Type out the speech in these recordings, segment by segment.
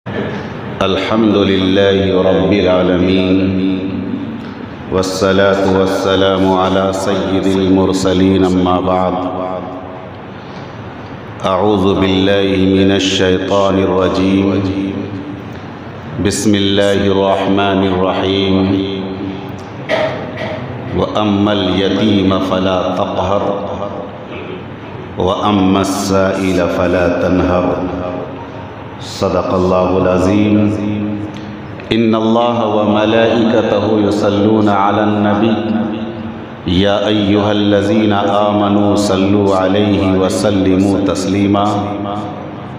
الحمد لله رب العالمين والصلاة والسلام على سيد المرسلين أما بعد أعوذ بالله من الشيطان الرجيم بسم الله الرحمن الرحيم وأما اليتيم فلا تقهر وأما السائل فلا تنهر صدق الله العظيم إن الله وملائكته يصلون على النبي يا أيها الذين آمنوا صلوا عليه وسلموا تسليما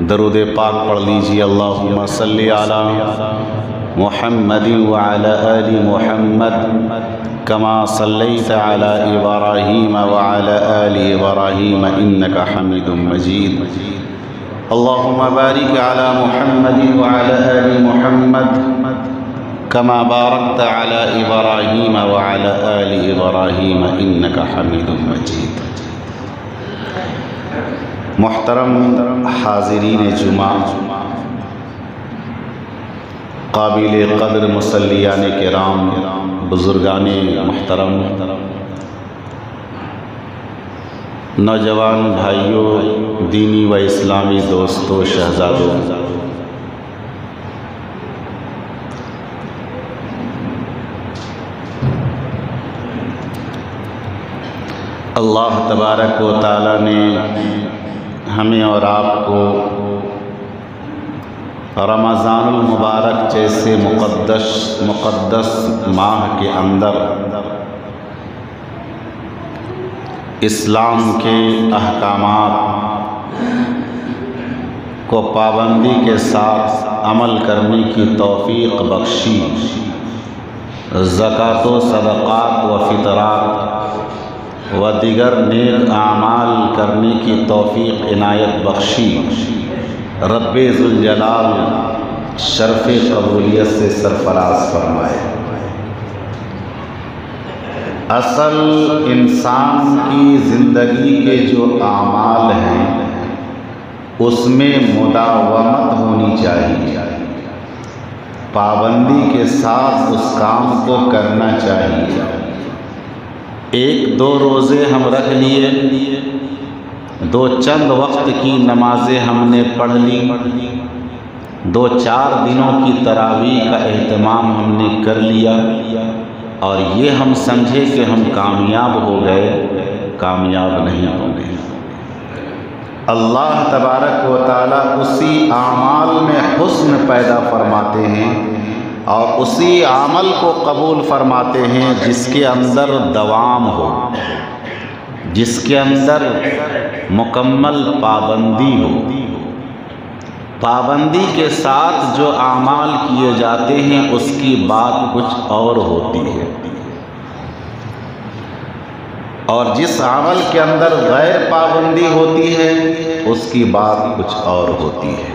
درود پاک پڑھ لیجیے اللہم صلی علی محمد وعلى آل محمد كما صليت على إبراهيم وعلى آل إبراهيم إنك حميد مجيد اللهم بارك على محمد وعلى آل محمد كما باركت على إبراهيم وعلى آل إبراهيم إنك حميد مجيد محترم حاضرین جمعہ، قابل قدر مصلیان کرام، بزرگان محترم، نوجوان بھائیوں، دینی و اسلامی دوستوں، شہزادوں، اللہ تبارک و تعالی نے ہمیں اور آپ کو رمضان المبارک جیسے مقدس ماہ کے اندر اسلام کے احکامات کو پابندی کے ساتھ عمل کرنے کی توفیق بخشی، زکوٰۃ و صدقات و فطرات و دیگر نیک اعمال کرنے کی توفیق عنایت بخشی، رب ذوالجلال شرف قبولیت سے سرفراز فرمائے۔ اصل انسان کی زندگی کے جو اعمال ہیں اس میں مداومت ہونی چاہیے، پابندی کے ساتھ اس کام کو کرنا چاہیے۔ ایک دو روزے ہم رکھ لیے، دو چند وقت کی نمازیں ہم نے پڑھ لی، دو چار دنوں کی تراویح کا اہتمام ہم نے کر لیا، اور یہ ہم سمجھے کہ ہم کامیاب ہو گئے، کامیاب نہیں ہو گئے۔ اللہ تبارک و تعالیٰ اسی اعمال میں حسن پیدا فرماتے ہیں اور اسی عمل کو قبول فرماتے ہیں جس کے اندر دوام ہو، جس کے اندر مکمل پابندی ہو۔ پابندی کے ساتھ جو اعمال کیے جاتے ہیں اس کی بات کچھ اور ہوتی ہے، اور جس عمل کے اندر غیر پابندی ہوتی ہے اس کی بات کچھ اور ہوتی ہے۔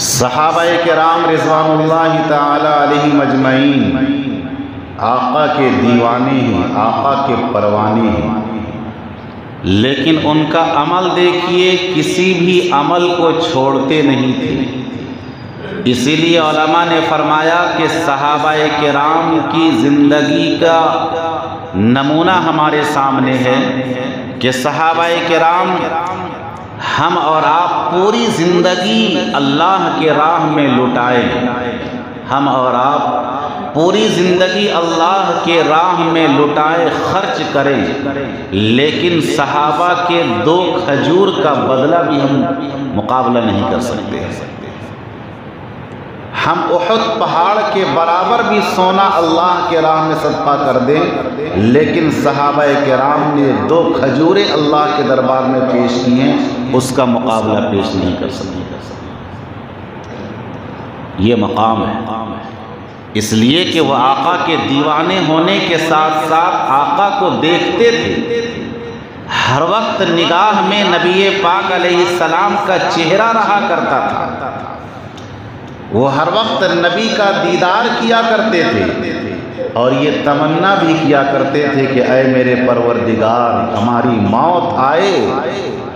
صحابہ کرام رضوان اللہ تعالی علیہم اجمعین آقا کے دیوانے ہیں، آقا کے پروانے ہیں، لیکن ان کا عمل دیکھیے، کسی بھی عمل کو چھوڑتے نہیں تھے۔ اسی لیے علماء نے فرمایا کہ صحابہ کرام کی زندگی کا نمونہ ہمارے سامنے ہے کہ صحابہ کرام، ہم اور آپ پوری زندگی اللہ کے راہ میں لٹائیں، ہم اور آپ پوری زندگی اللہ کے راہ میں لٹائے خرچ کریں، لیکن صحابہ کے 2 کھجور کا بدلہ بھی ہم مقابلہ نہیں کر سکتے۔ ہم احد پہاڑ کے برابر بھی سونا اللہ کے راہ میں صدقہ کر دیں، لیکن صحابہ کرام نے 2 کھجوریں اللہ کے دربار میں پیش کی ہیں، اس کا مقابلہ پیش نہیں کر سکتے۔ یہ مقام ہے، اس لیے کہ وہ آقا کے دیوانے ہونے کے ساتھ ساتھ آقا کو دیکھتے تھے، ہر وقت نگاہ میں نبی پاک علیہ السلام کا چہرہ رہا کرتا تھا، وہ ہر وقت نبی کا دیدار کیا کرتے تھے، اور یہ تمنا بھی کیا کرتے تھے کہ اے میرے پروردگار ہماری موت آئے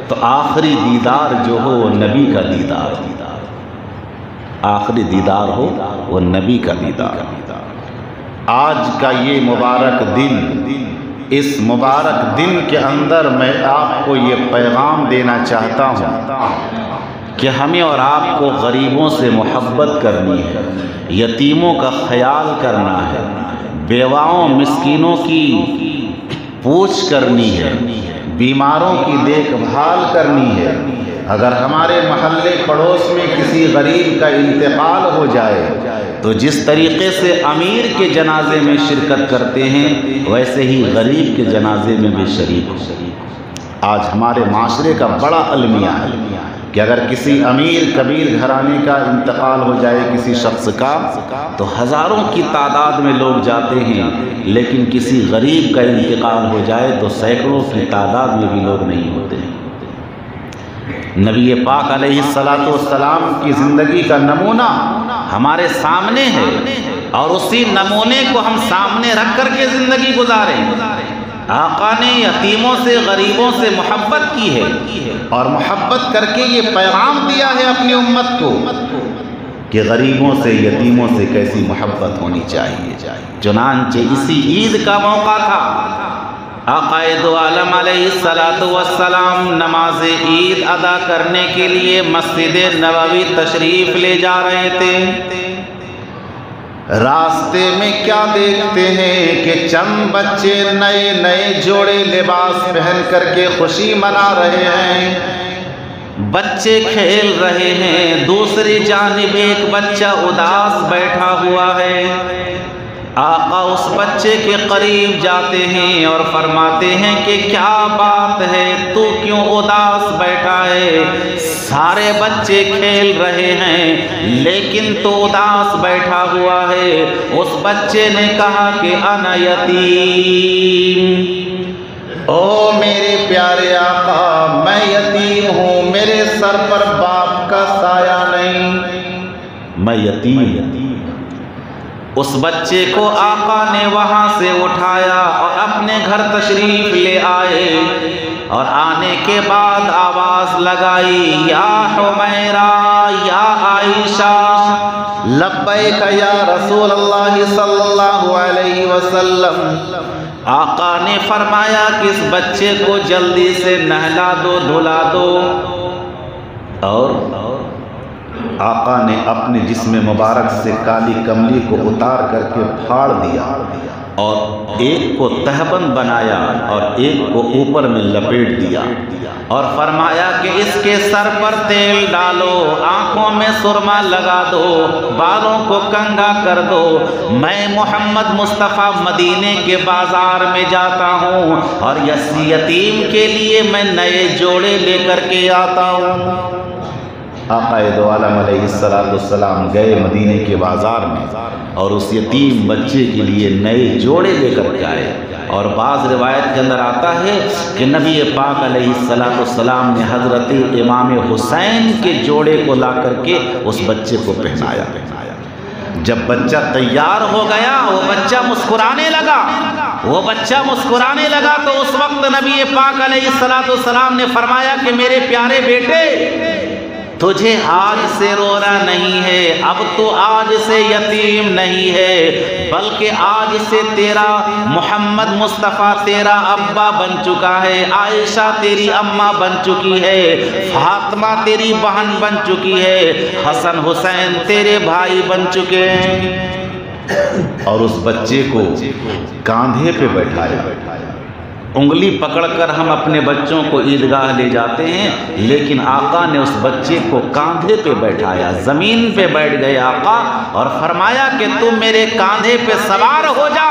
تو آخری دیدار جو ہو وہ نبی کا دیدار، آخری دیدار ہو وہ نبی کا دیدار۔ آج کا یہ مبارک دن، اس مبارک دن کے اندر میں آپ کو یہ پیغام دینا چاہتا ہوں کہ ہمیں اور آپ کو غریبوں سے محبت کرنی ہے، یتیموں کا خیال کرنا ہے، بیواؤں مسکینوں کی پوچھ کرنی ہے، بیماروں کی دیکھ بھال کرنی ہے۔ اگر ہمارے محلے پڑوس میں کسی غریب کا انتقال ہو جائے تو جس طریقے سے امیر کے جنازے میں شرکت کرتے ہیں ویسے ہی غریب کے جنازے میں بھی شریک ہو۔ آج ہمارے معاشرے کا بڑا المیہ ہے کہ اگر کسی امیر کبیر گھرانے کا انتقال ہو جائے کسی شخص کا تو ہزاروں کی تعداد میں لوگ جاتے ہیں، لیکن کسی غریب کا انتقال ہو جائے تو سینکڑوں کی تعداد میں بھی لوگ نہیں ہوتے ہیں۔ نبی پاک علیہ السلام کی زندگی کا نمونہ ہمارے سامنے ہے اور اسی نمونے کو ہم سامنے رکھ کر کے زندگی گزاریں۔ آقا نے یتیموں سے غریبوں سے محبت کی ہے اور محبت کر کے یہ پیغام دیا ہے اپنی امت کو کہ غریبوں سے یتیموں سے کیسی محبت ہونی چاہیے۔ چنانچہ اسی عید کا موقع تھا، آقا دو عالم علیہ السلام نماز عید ادا کرنے کے لیے مسجد نبوی تشریف لے جا رہے تھے۔ راستے میں کیا دیکھتے ہیں کہ چند بچے نئے نئے جوڑے لباس پہن کر کے خوشی منا رہے ہیں، بچے کھیل رہے ہیں، دوسری جانب ایک بچہ اداس بیٹھا ہوا ہے۔ آقا اس بچے کے قریب جاتے ہیں اور فرماتے ہیں کہ کیا بات ہے، تو کیوں اداس بیٹھا ہے؟ سارے بچے کھیل رہے ہیں لیکن تو اداس بیٹھا ہوا ہے۔ اس بچے نے کہا کہ انا یتیم، او میرے پیارے آقا میں یتیم ہوں، میرے سر پر باپ کا سایہ نہیں، میں یتیم۔ اس بچے کو آقا نے وہاں سے اٹھایا اور اپنے گھر تشریف لے آئے اور آنے کے بعد آواز لگائی، یا حمیرہ یا عائشہ، لبیک یا رسول اللہ صلی اللہ علیہ وسلم۔ آقا نے فرمایا کہ اس بچے کو جلدی سے نہلا دو، دھلا دو، اور آقا نے اپنے جسم مبارک سے کالی کملی کو اتار کر کے پھاڑ دیا اور ایک کو تہبند بنایا اور ایک کو اوپر میں لپیٹ دیا اور فرمایا کہ اس کے سر پر تیل ڈالو، آنکھوں میں سرما لگا دو، بالوں کو کنگھا کر دو، میں محمد مصطفیٰ مدینے کے بازار میں جاتا ہوں اور یتیم کے لیے میں نئے جوڑے لے کر کے آتا ہوں۔ آقا دو عالم علیہ السلام گئے مدینے کے بازار میں اور اس یتیم بچے کے لیے نئے جوڑے لے کر کے آئے، اور بعض روایت کے اندر آتا ہے کہ نبی پاک علیہ السلام نے حضرت امام حسین کے جوڑے کو لا کر کے اس بچے کو پہنایا۔ جب بچہ تیار ہو گیا وہ بچہ مسکرانے لگا، وہ بچہ مسکرانے لگا تو اس وقت نبی پاک علیہ السلام نے فرمایا کہ میرے پیارے بیٹے، تجھے آج سے رونا نہیں ہے، اب تو آج سے یتیم نہیں ہے، بلکہ آج سے تیرا محمد مصطفیٰ تیرا ابا بن چکا ہے، عائشہ تیری اماں بن چکی ہے، فاطمہ تیری بہن بن چکی ہے، حسن حسین تیرے بھائی بن چکے ہیں۔ اور اس بچے کو کاندھے پہ بیٹھایا۔ انگلی پکڑ کر ہم اپنے بچوں کو عیدگاہ لے جاتے ہیں، لیکن آقا نے اس بچے کو کاندھے پہ بیٹھایا، زمین پہ بیٹھ گئے آقا اور فرمایا کہ تم میرے کاندھے پہ سوار ہو جا۔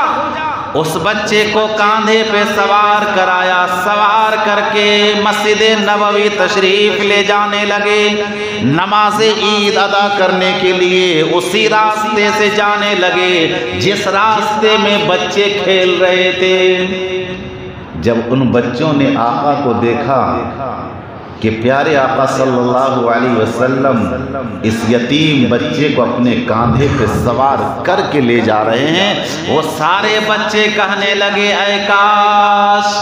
اس بچے کو کاندھے پہ سوار کرایا، سوار کر کے مسجد نبوی تشریف لے جانے لگے، نماز عید ادا کرنے کے لیے اسی راستے سے جانے لگے جس راستے میں بچے کھیل رہے تھے۔ جب ان بچوں نے آقا کو دیکھا کہ پیارے آقا صلی اللہ علیہ وسلم اس یتیم بچے کو اپنے کاندھے پہ سوار کر کے لے جا رہے ہیں، وہ سارے بچے کہنے لگے اے کاش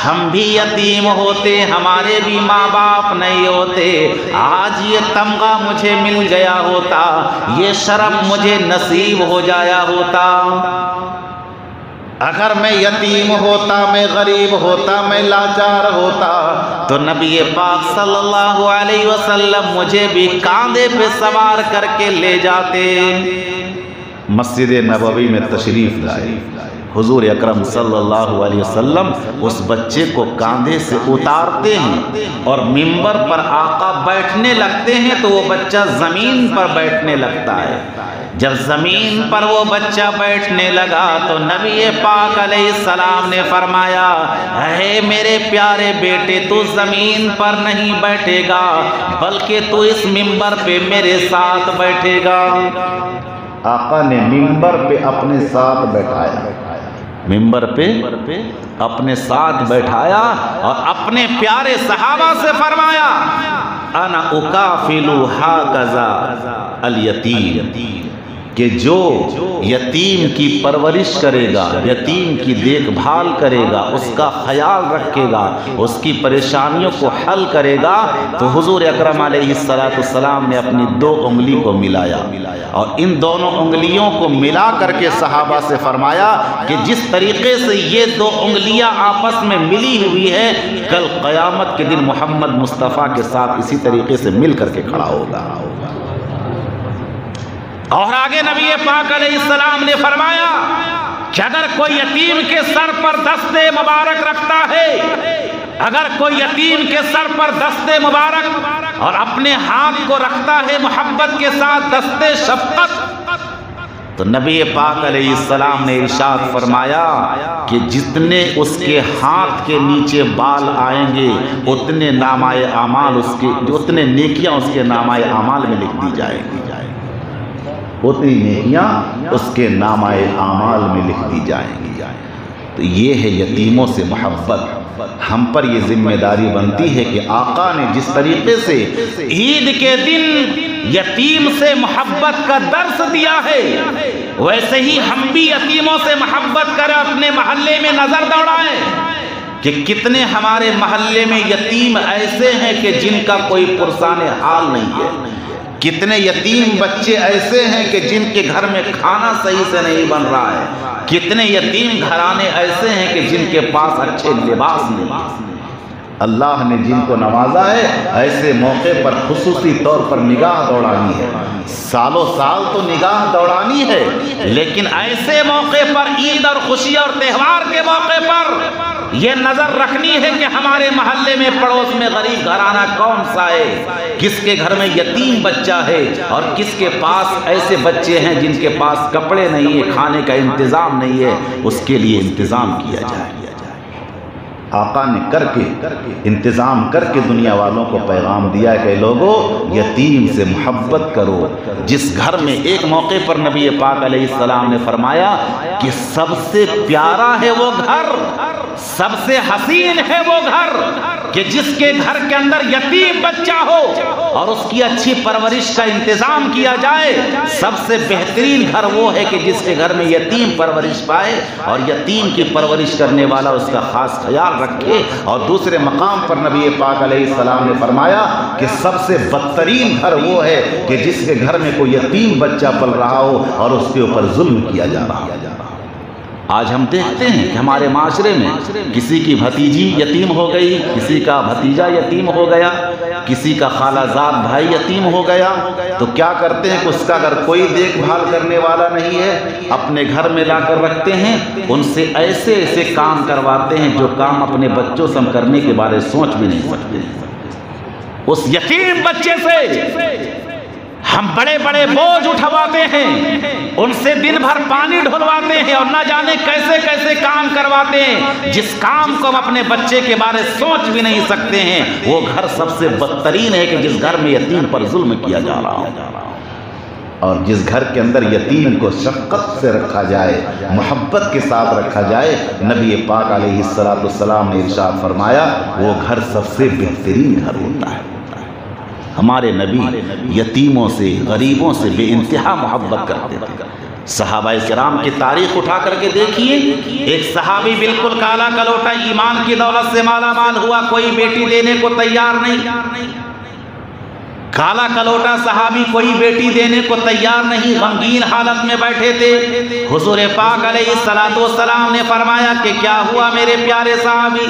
ہم بھی یتیم ہوتے، ہمارے بھی ماں باپ نہیں ہوتے، آج یہ تمغہ مجھے مل گیا ہوتا، یہ شرف مجھے نصیب ہو جایا ہوتا۔ اگر میں یتیم ہوتا، میں غریب ہوتا، میں لاچار ہوتا تو نبی پاک صلی اللہ علیہ وسلم مجھے بھی کاندھے پہ سوار کر کے لے جاتے۔ مسجد نبوی میں تشریف لائے، حضور اکرم صلی اللہ علیہ وسلم اس بچے کو کاندھے سے اتارتے ہیں اور منبر پر آقا بیٹھنے لگتے ہیں تو وہ بچہ زمین پر بیٹھنے لگتا ہے۔ جب زمین پر وہ بچہ بیٹھنے لگا تو نبی پاک علیہ السلام نے فرمایا اے میرے پیارے بیٹے تو زمین پر نہیں بیٹھے گا بلکہ تو اس منبر پہ میرے ساتھ بیٹھے گا۔ آقا نے منبر پہ اپنے ساتھ بیٹھایا، منبر پہ اپنے ساتھ بیٹھایا اور اپنے پیارے صحابہ سے فرمایا انا اکافلو ہاکذا الیتیم، کہ جو یتیم کی پرورش کرے گا، یتیم کی دیکھ بھال کرے گا، اس کا خیال رکھے گا، اس کی پریشانیوں کو حل کرے گا، تو حضور اکرم علیہ السلام نے اپنی دو انگلی کو ملایا اور ان دونوں انگلیوں کو ملا کر کے صحابہ سے فرمایا کہ جس طریقے سے یہ دو انگلیاں آپس میں ملی ہوئی ہے کل قیامت کے دن محمد مصطفیٰ کے ساتھ اسی طریقے سے مل کر کے کھڑا ہوگا۔ اور آگے نبی پاک علیہ السلام نے فرمایا کہ اگر کوئی یتیم کے سر پر دست مبارک رکھتا ہے، اگر کوئی یتیم کے سر پر دست مبارک اور اپنے ہاتھ کو رکھتا ہے محبت کے ساتھ دست شفقت، تو نبی پاک علیہ السلام نے ارشاد فرمایا کہ جتنے اس کے ہاتھ کے نیچے بال آئیں گے اتنے نامۂ اعمال اس کے، اتنے نیکیاں اس کے نامۂ اعمال میں لکھ دی جائیں گی، اتنی نیکیاں اس کے نامۂ اعمال میں لکھ دی جائیں گی۔ تو یہ ہے یتیموں سے محبت۔ ہم پر یہ ذمہ داری بنتی ہے کہ آقا نے جس طریقے سے عید کے دن یتیم سے محبت کا درس دیا ہے ویسے ہی ہم بھی یتیموں سے محبت کریں، اپنے محلے میں نظر دوڑائیں کہ کتنے ہمارے محلے میں یتیم ایسے ہیں کہ جن کا کوئی پرسان حال نہیں ہے، کتنے یتیم بچے ایسے ہیں کہ جن کے گھر میں کھانا صحیح سے نہیں بن رہا ہے، کتنے یتیم گھرانے ایسے ہیں کہ جن کے پاس اچھے لباس نہیں۔ اللہ نے جن کو نوازا ہے ایسے موقع پر خصوصی طور پر نگاہ دوڑانی ہے، سالوں سال تو نگاہ دوڑانی ہے، لیکن ایسے موقع پر عید اور خوشی اور تہوار کے موقع پر یہ نظر رکھنی ہے کہ ہمارے محلے میں پڑوس میں غریب گھرانہ کون سا ہے، کس کے گھر میں یتیم بچہ ہے اور کس کے پاس ایسے بچے ہیں جن کے پاس کپڑے نہیں ہیں، کھانے کا انتظام نہیں ہے، اس کے لیے انتظام کیا جائے۔ آقا نے کر کے انتظام کر کے دنیا والوں کو پیغام دیا کہ لوگوں یتیم سے محبت کرو۔ جس گھر میں ایک موقع پر نبی پاک علیہ السلام نے فرمایا کہ سب سے پیارا ہے وہ گھر، سب سے حسین ہے وہ گھر کہ جس کے گھر کے اندر یتیم بچہ ہو اور اس کی اچھی پرورش کا انتظام کیا جائے۔ سب سے بہترین گھر وہ ہے کہ جس کے گھر میں یتیم پرورش پائے اور یتیم کی پرورش کرنے والا اس کا خاص خیال رکھے۔ اور دوسرے مقام پر نبی پاک علیہ السلام نے فرمایا کہ سب سے بدترین گھر وہ ہے کہ جس کے گھر میں کوئی یتیم بچہ پل رہا ہو اور اس کے اوپر ظلم کیا جا رہا ہو۔ آج ہم دیکھتے ہیں کہ ہمارے معاشرے میں کسی کی بھتیجی یتیم ہو گئی، کسی کا بھتیجا یتیم ہو گیا، کسی کا خالہ زاد بھائی یتیم ہو گیا، تو کیا کرتے ہیں کہ اس کا اگر کوئی دیکھ بھال کرنے والا نہیں ہے اپنے گھر میں لا کر رکھتے ہیں، ان سے ایسے ایسے کام کرواتے ہیں جو کام اپنے بچوں سے ہم کرنے کے بارے سوچ بھی نہیں سکتے۔ اس یتیم بچے سے ہم بڑے بڑے بوجھ اٹھواتے ہیں، ان سے دن بھر پانی ڈھلواتے ہیں اور نہ جانے کیسے کیسے کام کرواتے ہیں جس کام کو ہم اپنے بچے کے بارے سوچ بھی نہیں سکتے ہیں۔ وہ گھر سب سے بدترین ہے کہ جس گھر میں یتیم پر ظلم کیا جا رہا ہو۔ اور جس گھر کے اندر یتیم کو شفقت سے رکھا جائے، محبت کے ساتھ رکھا جائے، نبی پاک علیہ السلام نے ارشاد فرمایا وہ گھر سب سے بہترین گھر ہوتا ہے۔ ہمارے نبی یتیموں سے، غریبوں سے بے انتہا محبت کرتے تھے۔ صحابہ کرام کی تاریخ اٹھا کر کے دیکھیے، ایک صحابی بالکل کالا کلوٹا ایمان کی دولت سے مالا مال ہوا، کوئی بیٹی دینے کو تیار نہیں، کالا کلوٹا صحابی کوئی بیٹی دینے کو تیار نہیں، غمگین حالت میں بیٹھے تھے۔ حضور پاک علیہ السلام نے فرمایا کہ کیا ہوا میرے پیارے صحابی،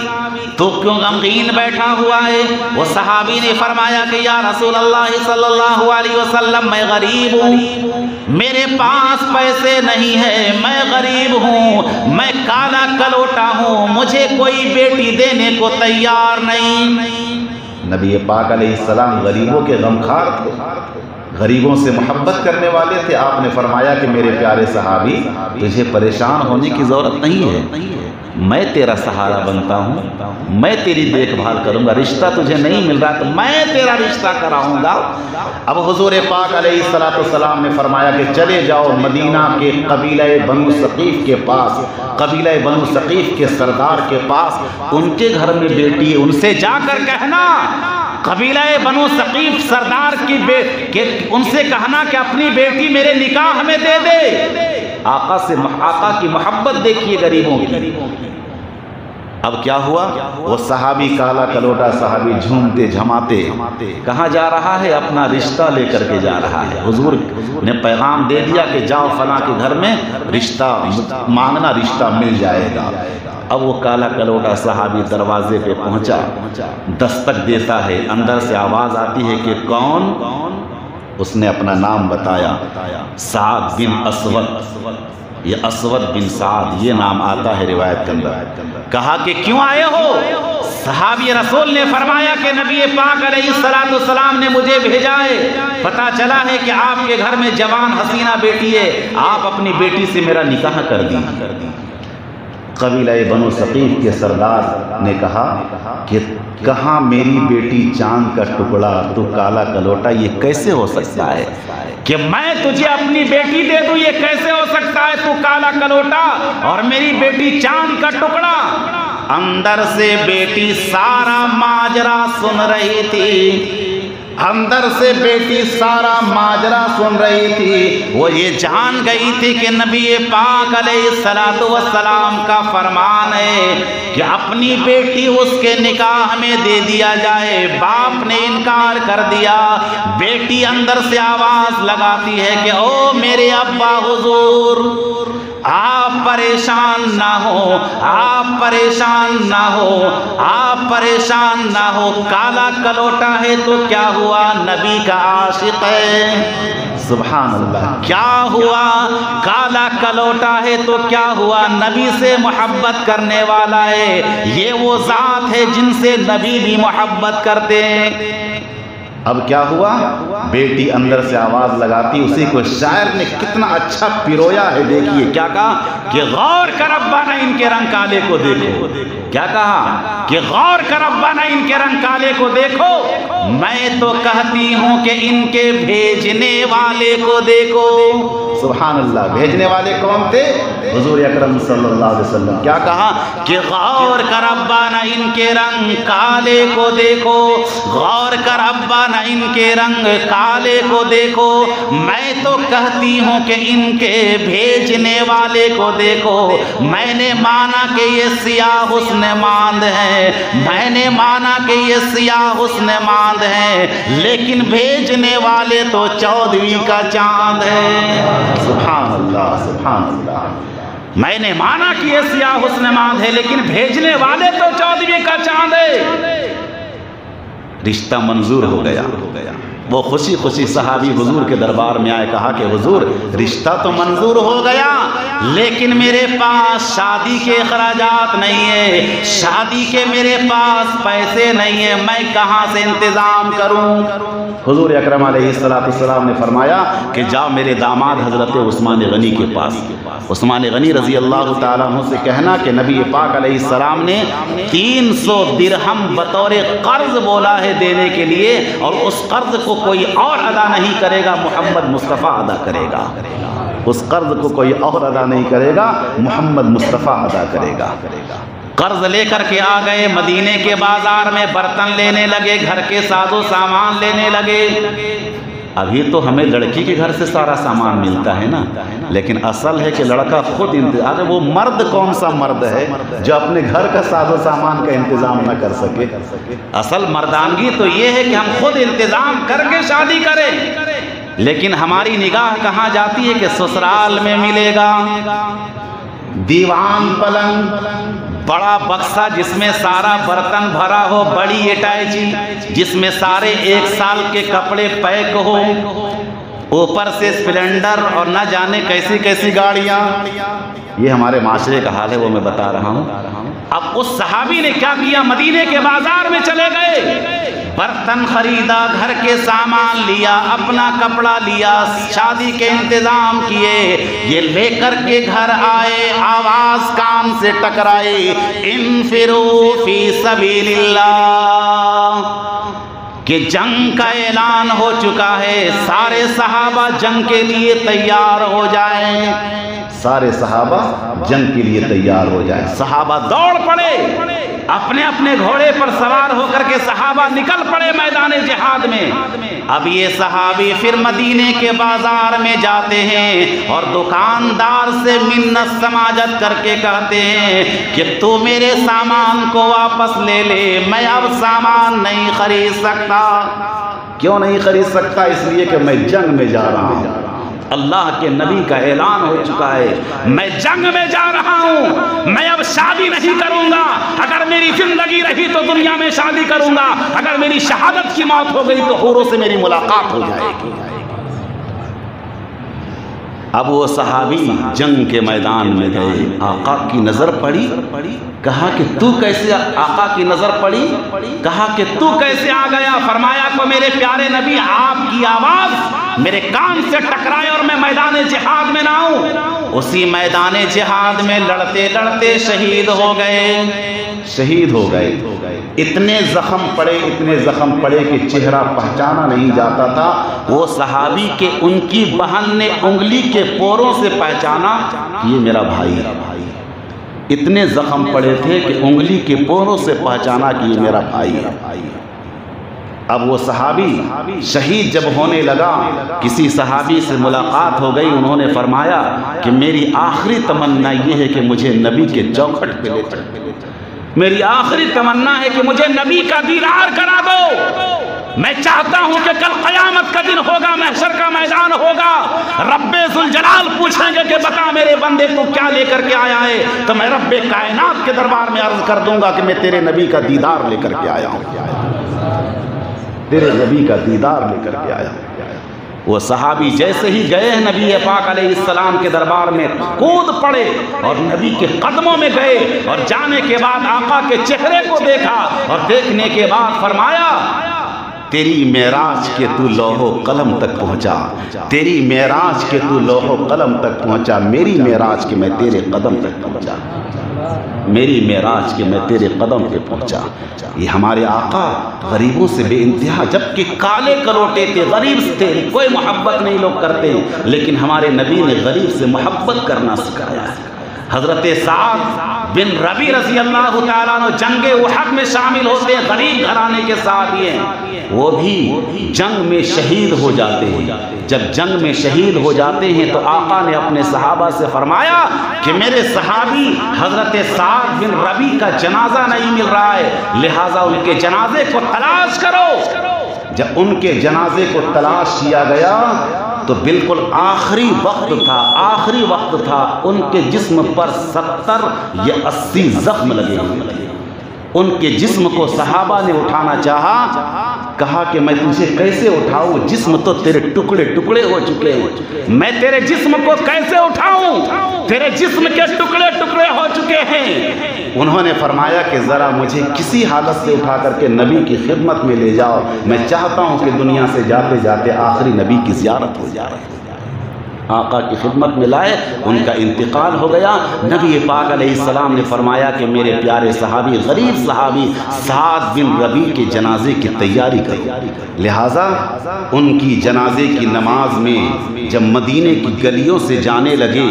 تو کیوں غمگین بیٹھا ہوا ہے؟ وہ صحابی نے فرمایا کہ یا رسول اللہ صلی اللہ علیہ وسلم میں غریب ہوں، میرے پاس پیسے نہیں ہیں، میں غریب ہوں، میں کالا کلوٹا ہوں، مجھے کوئی بیٹی دینے کو تیار نہیں۔ نبی پاک علیہ السلام غریبوں کے غمخوار تھے، غریبوں سے محبت کرنے والے تھے۔ آپ نے فرمایا کہ میرے پیارے صحابی تجھے پریشان ہونے کی ضرورت نہیں ہے، میں تیرا سہارا بنتا ہوں، میں تیری دیکھ بھال کروں گا، رشتہ تجھے نہیں مل رہا تو میں تیرا رشتہ کراؤں گا۔ اب حضور پاک علیہ السلام نے فرمایا کہ چلے جاؤ مدینہ کے قبیلہ بنو ثقیف کے پاس، قبیلہ بنو ثقیف کے سردار کے پاس، ان کے گھر میں بیٹی ہے، ان سے جا کر کہنا، قبیلہ بنو ثقیف سردار کی ان سے کہنا کہ اپنی بیٹی میرے نکاح میں دے دے۔ آقا کی محبت دیکھیے غریبوں کی۔ اب کیا ہوا؟ وہ صحابی کالا کلوٹا صحابی جھومتے جھماتے کہاں جا رہا ہے؟ اپنا رشتہ لے کر کے جا رہا ہے۔ حضور نے پیغام دے دیا کہ جاؤ فلاں کے گھر میں رشتہ مانگنا، رشتہ مل جائے گا۔ اب وہ کالا کلوٹا صحابی دروازے پہ پہنچا، دستک دیتا ہے، اندر سے آواز آتی ہے کہ کون؟ اس نے اپنا نام بتایا، سعد بن اسود، یہ اسود بن سعد یہ نام آتا ہے روایت کے اندر۔ کہا کہ کیوں آئے ہو؟ صحابی رسول نے فرمایا کہ نبی پاک علیہ السلام نے مجھے بھیجا ہے، پتہ چلا ہے کہ آپ کے گھر میں جوان حسینہ بیٹی ہے، آپ اپنی بیٹی سے میرا نکاح کر دی۔ قبیلہ بنو ثقیف کے سردار نے کہا کہ کہاں میری بیٹی چاند کا ٹکڑا، تو کالا کلوٹا، یہ کیسے ہو سکتا ہے کہ میں تجھے اپنی بیٹی دے دوں؟ یہ کیسے ہو سکتا ہے؟ تو کالا کلوٹا اور میری بیٹی چاند کا ٹکڑا۔ اندر سے بیٹی سارا ماجرا سن رہی تھی، اندر سے بیٹی سارا ماجرا سن رہی تھی، وہ یہ جان گئی تھی کہ نبی پاک علیہ السلام کا فرمان ہے کہ اپنی بیٹی اس کے نکاح میں دے دیا جائے۔ باپ نے انکار کر دیا، بیٹی اندر سے آواز لگاتی ہے کہ او میرے ابا حضور، آپ پریشان نہ ہو، آپ پریشان نہ ہو، آپ پریشان نہ ہو، کالا کلوٹا ہے تو کیا ہوا؟ نبی کا عاشق ہے۔ سبحان اللہ، کیا ہوا؟ کالا کلوٹا ہے تو کیا ہوا؟ نبی سے محبت کرنے والا ہے، یہ وہ ذات ہے جن سے نبی بھی محبت کرتے ہیں۔ اب کیا ہوا؟ بیٹی اندر سے آواز لگاتی، اسی کو شاعر نے کتنا اچھا پیرویا ہے، دیکھیے کیا کہا کہ غور کر ابا نہ ان کے رنگ کالے کو دیکھو۔ کیا کہا کہ غور کر ابا نہ ان کے رنگ کالے کو دیکھو، میں تو کہتی ہوں کہ ان کے بھیجنے والے کو دیکھو۔ سبحان اللہ، بھیجنے والے کون تھے؟ حضور اکرم صلی اللہ علیہ وسلم۔ کیا کہا کہ غور کر ابا نہ ان کے رنگ کالے کو دیکھو، غور کر ابا نہ ان کے رنگ کالے کو دیکھو، میں تو کہتی ہوں کہ ان کے بھیجنے والے کو دیکھو۔ میں نے مانا کہ یہ سیاہ حسن ماند ہے، میں نے مانا کہ یہ سیاہ حسن ماند ہے، لیکن بھیجنے والے تو 14ویں کا چاند ہے۔ سبحان اللہ، سبحان اللہ، میں نے مانا کہ یہ سیاہ حسن ماند ہے، لیکن بھیجنے والے تو 14ویں کا چاند ہے۔ رشتہ منظور ہو گیا۔ وہ خوشی خوشی صحابی حضور کے دربار میں آئے، کہا کہ حضور رشتہ تو منظور ہو گیا، لیکن میرے پاس شادی کے اخراجات نہیں ہے، شادی کے میرے پاس پیسے نہیں ہیں، میں کہاں سے انتظام کروں؟ حضور اکرم علیہ السلام نے فرمایا کہ جاؤ میرے داماد حضرت عثمان غنی کے پاس، عثمان غنی رضی اللہ تعالیٰ عنہ سے کہنا کہ نبی پاک علیہ السلام نے 300 درہم بطور قرض بولا ہے دینے کے لیے، اور اس قرض کو کوئی اور ادا نہیں کرے گا، محمد مصطفیٰ ادا کرے گا۔ اس قرض کو کوئی اور ادا نہیں کرے گا، محمد مصطفیٰ ادا کرے گا۔ قرض لے کر کے آ گئے، مدینے کے بازار میں برتن لینے لگے، گھر کے ساز و سامان لینے لگے۔ ابھی تو ہمیں لڑکی کے گھر سے سارا سامان ملتا ہے نا، لیکن اصل ہے کہ لڑکا خود انتظام، وہ مرد کون سا مرد ہے جو اپنے گھر کا ساز و سامان کا انتظام نہ کر سکے؟ اصل مردانگی تو یہ ہے کہ ہم خود انتظام کر کے شادی کریں، لیکن ہماری نگاہ کہاں جاتی ہے کہ سسرال میں ملے گا دیوان پلنگ، بڑا بکسا جس میں سارا برتن بھرا ہو، بڑی اٹیچی جس میں سارے 1 سال کے کپڑے پیک ہو، اوپر سے سپلنڈر اور نہ جانے کیسی کیسی گاڑیاں۔ یہ ہمارے معاشرے کا حال ہے، وہ میں بتا رہا ہوں۔ اب اس صحابی نے کیا کیا، مدینے کے بازار میں چلے گئے، برتن خریدا، گھر کے سامان لیا، اپنا کپڑا لیا، شادی کے انتظام کیے، یہ لے کر کے گھر آئے، آواز کان سے ٹکرائی، انفروا فی سبیل اللہ، کہ جنگ کا اعلان ہو چکا ہے، سارے صحابہ جنگ کے لیے تیار ہو جائیں، سارے صحابہ جنگ کے لیے تیار ہو جائیں۔ صحابہ دوڑ پڑے، اپنے اپنے گھوڑے پر سوار ہو کر کے صحابہ نکل پڑے میدان جہاد میں۔ اب یہ صحابی پھر مدینے کے بازار میں جاتے ہیں اور دکاندار سے منت سماجت کر کے کہتے ہیں کہ تو میرے سامان کو واپس لے لے، میں اب سامان نہیں خرید سکتا۔ کیوں نہیں خرید سکتا؟ اس لیے کہ میں جنگ میں جا رہا ہوں، اللہ کے نبی کا اعلان ہو چکا ہے، میں جنگ میں جا رہا ہوں، میں اب شادی نہیں کروں گا، اگر میری زندگی رہی تو دنیا میں شادی کروں گا، اگر میری شہادت کی موت ہو گئی تو حوروں سے میری ملاقات ہو جائے گی۔ اب وہ صحابی جنگ کے میدان میں گئے، آقا کی نظر پڑی، کہا کہ تو کیسے، آقا کی نظر پڑی، کہا کہ تو کیسے آ گیا؟ فرمایا کہ میرے پیارے نبی آپ کی آواز میرے کان سے ٹکرائے اور میں میدان جہاد میں نہ ہوں۔ اسی میدان جہاد میں لڑتے لڑتے شہید ہو گئے، شہید ہو گئے۔ اتنے زخم پڑے، اتنے زخم پڑے کہ چہرہ پہچانا نہیں جاتا تھا۔ وہ صحابی کے ان کی بہن نے انگلی کے پوروں سے پہچانا کہ یہ میرا بھائی ہے۔ اتنے زخم پڑے تھے کہ انگلی کے پوروں سے پہچانا کہ یہ میرا بھائی ہے۔ اب وہ صحابی شہید جب ہونے لگا، کسی صحابی سے ملاقات ہو گئی، انہوں نے فرمایا کہ میری آخری تمنا یہ ہے کہ مجھے نبی کے چوکھٹ پہ لے چلو، میری آخری تمنا ہے کہ مجھے نبی کا دیدار کرا دو۔ میں چاہتا ہوں کہ کل قیامت کا دن ہوگا، محشر کا میدان ہوگا، رب ذوالجلال پوچھیں گے کہ بتا میرے بندے تو کیا لے کر کے آیا ہے، تو میں رب کائنات کے دربار میں عرض کر دوں گا کہ میں تیرے نبی کا دیدار لے کر کے آیا ہوں، تیرے نبی کا دیدار لے کر کے آیا ہوں۔ وہ صحابی جیسے ہی گئے نبی پاک علیہ السلام کے دربار میں کود پڑے اور نبی کے قدموں میں گئے، اور جانے کے بعد آقا کے چہرے کو دیکھا، اور دیکھنے کے بعد فرمایا تیری معراج کے تو لوح و قلم تک پہنچا، تیری معراج کے تو لوح و قلم تک پہنچا، میری معراج کے میں تیرے قدم تک پہنچا، میری معراج کے میں تیرے قدم پہ پہنچا۔ یہ ہمارے آقا غریبوں سے بے انتہا، جبکہ کالے کلوٹے تھے، غریب تھے، کوئی محبت نہیں لوگ کرتے، لیکن ہمارے نبی نے غریب سے محبت کرنا سکھایا ہے۔ حضرت سعد بن ربی رضی اللہ تعالیٰ عنہ جنگ احد میں شامل ہوتے ہیں، غریب گھرانے کے ساتھ ہیں، وہ بھی جنگ میں شہید ہو جاتے ہیں۔ جب جنگ میں شہید ہو جاتے ہیں تو آقا نے اپنے صحابہ سے فرمایا کہ میرے صحابی حضرت سعد بن ربی کا جنازہ نہیں مل رہا ہے، لہٰذا ان کے جنازے کو تلاش کرو۔ جب ان کے جنازے کو تلاش کیا گیا تو بالکل آخری وقت تھا، آخری وقت تھا، ان کے جسم پر 70 یا 80 زخم لگے ہوئے تھے۔ ان کے جسم کو صحابہ نے اٹھانا چاہا، کہا کہ میں تجھے کیسے اٹھاؤں، جسم تو تیرے ٹکڑے ٹکڑے ہو چکے ہیں، میں تیرے جسم کو کیسے اٹھاؤں، تیرے جسم کے ٹکڑے ٹکڑے ہو چکے ہیں۔ انہوں نے فرمایا کہ ذرا مجھے کسی حالت سے اٹھا کر کے نبی کی خدمت میں لے جاؤ، میں چاہتا ہوں کہ دنیا سے جاتے جاتے آخری نبی کی زیارت ہو جائے۔ آقا کی خدمت میں لائے، ان کا انتقال ہو گیا۔ نبی پاک علیہ السلام نے فرمایا کہ میرے پیارے صحابی، غریب صحابی سعد بن ربیع کے جنازے کی تیاری کرو۔ لہٰذا ان کی جنازے کی نماز میں جب مدینے کی گلیوں سے جانے لگے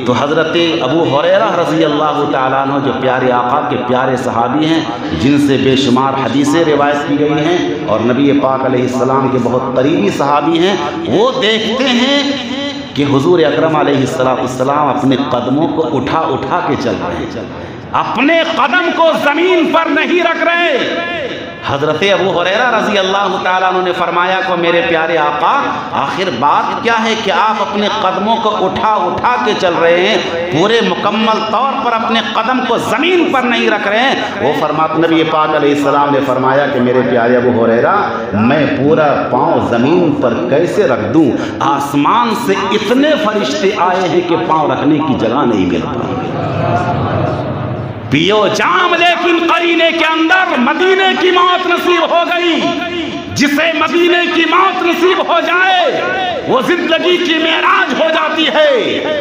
تو حضرت ابو ہریرہ رضی اللہ تعالیٰ عنہ، جو پیارے آقا کے پیارے صحابی ہیں، جن سے بے شمار حدیثیں روایت کی گئی ہیں اور نبی پاک علیہ السلام کے بہت قریبی صحابی ہیں، وہ دیکھتے ہیں کہ حضور اکرم علیہ السلام اپنے قدموں کو اٹھا اٹھا کے چل رہے ہیں، اپنے قدم کو زمین پر نہیں رکھ رہے۔ حضرت ابو ہریرہ رضی اللہ تعالیٰ عنہ نے فرمایا کہ میرے پیارے آقا، آخر بات کیا ہے کہ آپ اپنے قدموں کو اٹھا اٹھا کے چل رہے ہیں، پورے مکمل طور پر اپنے قدم کو زمین پر نہیں رکھ رہے ہیں؟ وہ فرماتے نبی پاک علیہ السلام نے فرمایا کہ میرے پیارے ابو ہریرہ، میں پورا پاؤں زمین پر کیسے رکھ دوں؟ آسمان سے اتنے فرشتے آئے ہیں کہ پاؤں رکھنے کی جگہ نہیں مل پائی۔ پیو جام لیکن قرینے کے اندر مدینے کی موت نصیب ہو گئی۔ جسے مدینے کی موت نصیب ہو جائے وہ زندگی کی معراج ہو جاتی ہے۔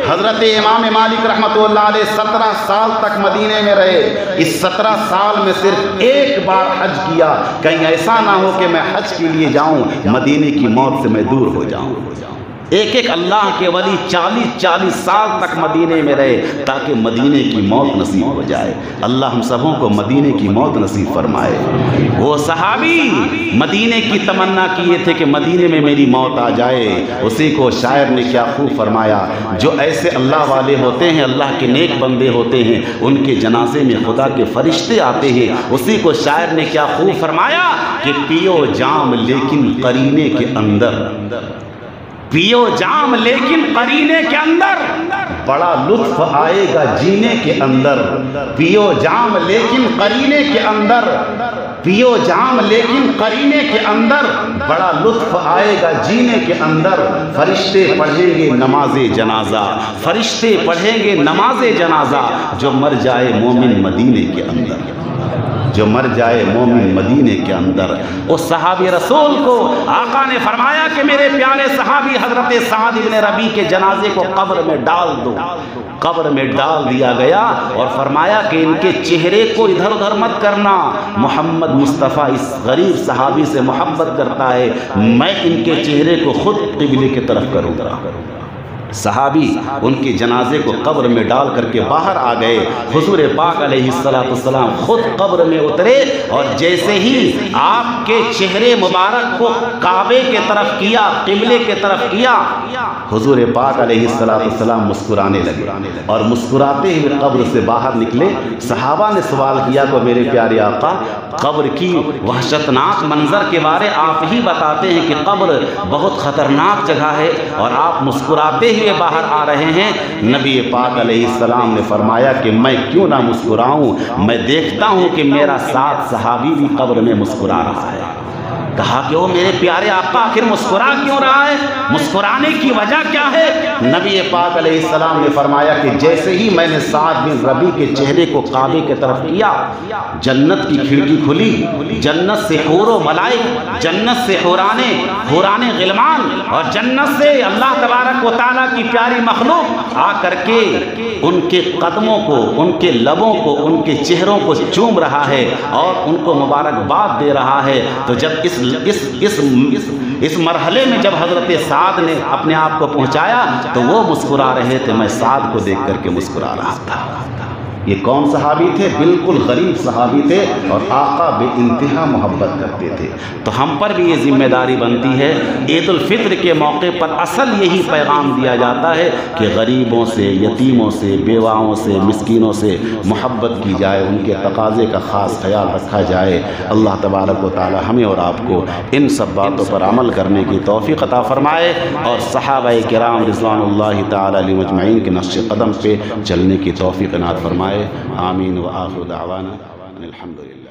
حضرت امام مالک رحمۃ اللہ علیہ 17 سال تک مدینے میں رہے۔ اس 17 سال میں صرف ایک بار حج کیا، کہیں ایسا نہ ہو کہ میں حج کے لیے جاؤں مدینے کی موت سے میں دور ہو جاؤں۔ ایک ایک اللہ کے ولی 40 سال تک مدینے میں رہے تاکہ مدینے کی موت نصیب ہو جائے۔ اللہ ہم سبوں کو مدینے کی موت نصیب فرمائے۔ وہ صحابی مدینے کی تمنا کیے تھے کہ مدینے میں میری موت آ جائے، اسی کو شاعر نے کیا خوب فرمایا، جو ایسے اللہ والے ہوتے ہیں، اللہ کے نیک بندے ہوتے ہیں، ان کے جنازے میں خدا کے فرشتے آتے ہیں۔ اسی کو شاعر نے کیا خوب فرمایا کہ پیو جام لیکن قرینے کے اندر، پیو جام لیکن قرینے کے اندر بڑا لطف آئے گا جینے کے اندر۔ پیو جام لیکن قرینے کے اندر، پیو جام لیکن قرینے کے اندر بڑا لطف آئے گا جینے کے اندر۔ فرشتے پڑھیں گے نماز جنازہ، فرشتے پڑھیں گے نماز جنازہ، جو مر جائے مومن مدینے کے اندر، جو مر جائے مومن مدینے کے اندر۔ اس صحابی رسول کو آقا نے فرمایا کہ میرے پیارے صحابی حضرت سعد بن ربیع کے جنازے کو قبر میں ڈال دو۔ قبر میں ڈال دیا گیا اور فرمایا کہ ان کے چہرے کو ادھر ادھر مت کرنا، محمد مصطفیٰ اس غریب صحابی سے محبت کرتا ہے، میں ان کے چہرے کو خود قبلے کی طرف کروں گا۔ صحابی ان کے جنازے کو قبر میں ڈال کر کے باہر آ گئے۔ حضور پاک علیہ السلام خود قبر میں اترے اور جیسے ہی آپ کے چہرے مبارک کو کعبے کے طرف کیا، قبلے کے طرف کیا، حضور پاک علیہ السلام مسکرانے لگے اور مسکراتے ہوئے قبر سے باہر نکلے۔ صحابہ نے سوال کیا کہ میرے پیارے آقا، قبر کی وحشتناک منظر کے بارے آپ ہی بتاتے ہیں کہ قبر بہت خطرناک جگہ ہے اور آپ مسکراتے ہوئے باہر آ رہے ہیں۔ نبی پاک علیہ السلام نے فرمایا کہ میں کیوں نہ مسکراؤں، میں دیکھتا ہوں کہ میرا ساتھ صحابی بھی قبر میں مسکرا رہا ہے۔ کہا کہ وہ میرے پیارے آقا آخر مسکرا کیوں رہا ہے، مسکرانے کی وجہ کیا ہے؟ نبی پاک علیہ السلام نے فرمایا کہ جیسے ہی میں نے سعد بن ربیع کے چہرے کو کعبے کی طرف کیا، جنت کی کھڑکی کھلی، جنت سے حور و ملائک، جنت سے حوران غلمان اور جنت سے اللہ تبارک و تعالیٰ کی پیاری مخلوق آ کر کے ان کے قدموں کو، ان کے لبوں کو، ان کے چہروں کو چوم رہا ہے اور ان کو مبارکباد دے رہا ہے۔ تو جب اس مرحلے میں جب حضرت سعد نے اپنے آپ کو پہنچایا تو وہ مسکرا رہے تھے، میں سعد کو دیکھ کر کے مسکرا رہا تھا۔ یہ کون صحابی تھے؟ بالکل غریب صحابی تھے اور آقا بے انتہا محبت کرتے تھے۔ تو ہم پر بھی یہ ذمہ داری بنتی ہے، عید الفطر کے موقع پر اصل یہی پیغام دیا جاتا ہے کہ غریبوں سے، یتیموں سے، بیواؤں سے، مسکینوں سے محبت کی جائے، ان کے تقاضے کا خاص خیال رکھا جائے۔ اللہ تبارک و تعالی ہمیں اور آپ کو ان سب باتوں پر عمل کرنے کی توفیق عطا فرمائے اور صحابہ کرام رضوان اللہ تعالی علیہم اجمعین کے نقش قدم پہ چلنے کی توفیق عنایت فرمائے۔ آمین وآخر دعوانا الحمدللہ۔